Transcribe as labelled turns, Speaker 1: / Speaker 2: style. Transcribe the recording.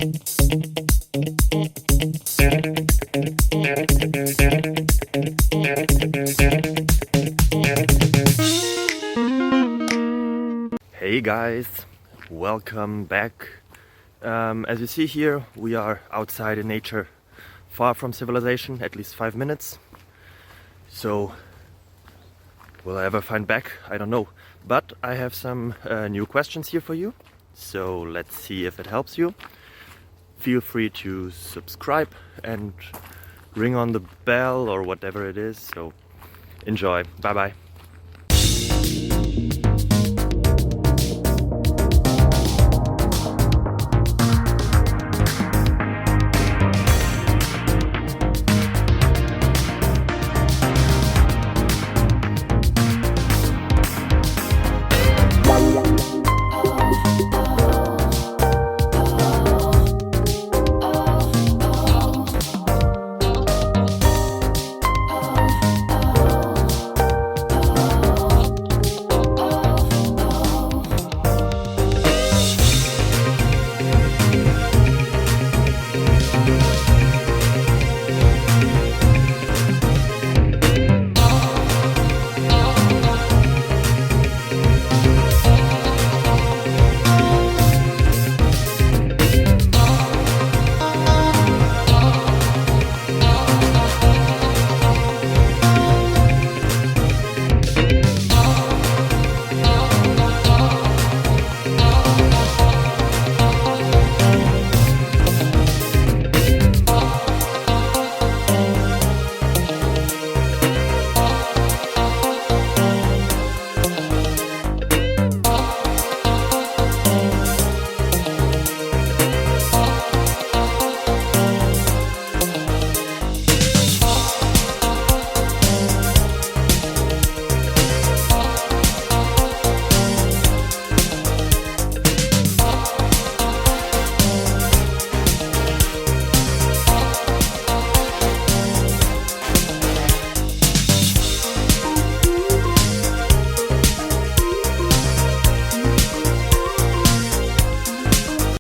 Speaker 1: Hey guys, welcome back. As you see here, we are outside in nature, far from civilization, at least 5 minutes. So, will I ever find back? I don't know. But I have some new questions here for you. So let's see if it helps you. Feel free to subscribe and ring on the bell or whatever it is. So enjoy. Bye bye.